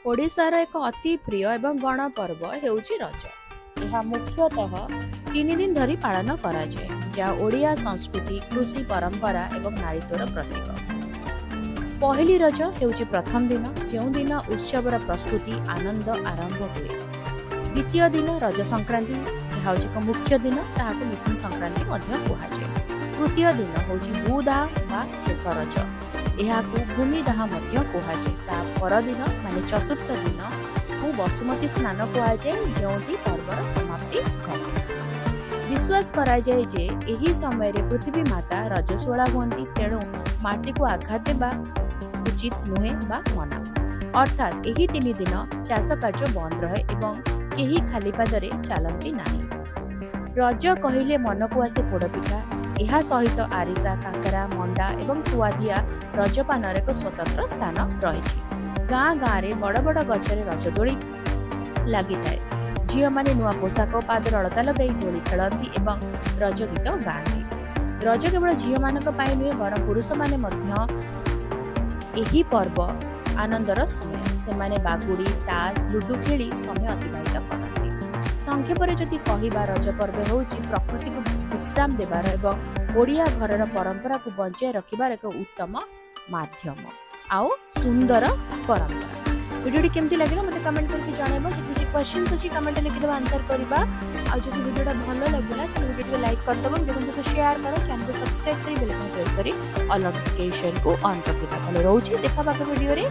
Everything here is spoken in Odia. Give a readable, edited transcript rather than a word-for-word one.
ओडिशार एक अति प्रिय एवं गणपर्व हेउची रज। यह मुख्यतः 3 दिन धरी पालन करा जाए, जहाँ ओडिया संस्कृति, कृषि परंपरा एवं नारीत्वर प्रतीक। पहली रज हेउची प्रथम दिन, जो दिन उत्सवर प्रस्तुति आनंद आरंभ हुए। द्वितीय दिन रज संक्रांति, जहाँ एक मुख्य दिन, ताहाको मिथुन संक्रांति मध्य कुहाଯାଏ। तृतीय दिन होउची भूदाह बा शेष रज, एहाकू भूमिदाह मध्य कुहाଯାଏ। ता परदिन माने चतुर्थ दिन को बसुमती स्नान कुहाଯାଏ, जेउठी पर्वर समाप्ति घटे। विश्वास करा जाए जे एही समय रे पृथ्वी माता रजस्वला हुअंती, तेणु माटी को आघात देबा उचित नुहे बा मना। अर्थात एही 3 दिन चाष कार्य बंद रहे एवं केही खाली पादरे चलती नाही। रज कहिले मन को आसे पोड़पिठा, ଏହା ସହିତ ଆରିସା, କାକରା, ମଣ୍ଡା ଏବଂ ସୁଆଦିଆ ରଜପାନର ଏକ ସ୍ୱତନ୍ତ୍ର ସ୍ଥାନ ରହିଛି। ଗାଁ ଗାଁରେ ବଡ଼ ବଡ଼ ଗଛରେ ରଜଦୋଳି ଲାଗିଥାଏ। ଝିଅମାନେ ନୂଆ ପୋଷାକ, ପାଦରେ ଅଳତା ଲଗାଇ ଦୋଳି ଖେଳନ୍ତି ଏବଂ ରଜ ଗୀତ ଗାଆନ୍ତି। ରଜ କେବଳ ଝିଅମାନଙ୍କ ପାଇଁ ନୁହେଁ, ବରଂ ପୁରୁଷମାନେ ମଧ୍ୟ ଏହି ପର୍ବ ଆନନ୍ଦର ସମୟ। ସେମାନେ ବାଗୁଡ଼ି, ତାସ, ଲୁଡୁ ଖେଳି ସମୟ ଅତିବାହିତ କରନ୍ତି। ସଂକ୍ଷେପରେ ଯଦି କହିବା, ରଜ ପର୍ବ ହେଉଛି ପ୍ରକୃତିକୁ ବିଶ୍ରାମ ଦେବାର ଏବଂ ଓଡ଼ିଆ ଘରର ପରମ୍ପରାକୁ ବଞ୍ଚାଇ ରଖିବାର ଏକ ଉତ୍ତମ ମାଧ୍ୟମ ଆଉ ସୁନ୍ଦର ପରମ୍ପରା। ଭିଡ଼ିଓଟି କେମିତି ଲାଗିଲା ମୋତେ କମେଣ୍ଟ କରିକି ଜଣାଇବ। ଯଦି କିଛି କ୍ୱେଶ୍ଚିନ୍ସ ଅଛି କମେଣ୍ଟରେ ଲେଖିଦେବା, ଆନ୍ସର କରିବା। ଆଉ ଯଦି ଭିଡ଼ିଓଟା ଭଲ ଲାଗିଲା ତାହେଲେ ଭିଡ଼ିଓଟିକୁ ଲାଇକ୍ କରିଦେବ, ଭିଡ଼ିଓ ସହିତ ସେୟାର କର, ଚ୍ୟାନେଲକୁ ସବସ୍କ୍ରାଇବ୍ କରି ବେଲ୍ ଆଇକନ୍ ପ୍ରେସ୍ କରି ଅଲ୍ ନୋଟିଫିକେସନକୁ ଅନ୍ କରିଦେବା। ତାହେଲେ ରହୁଛି, ଦେଖା ପାଖ ଭିଡ଼ିଓରେ।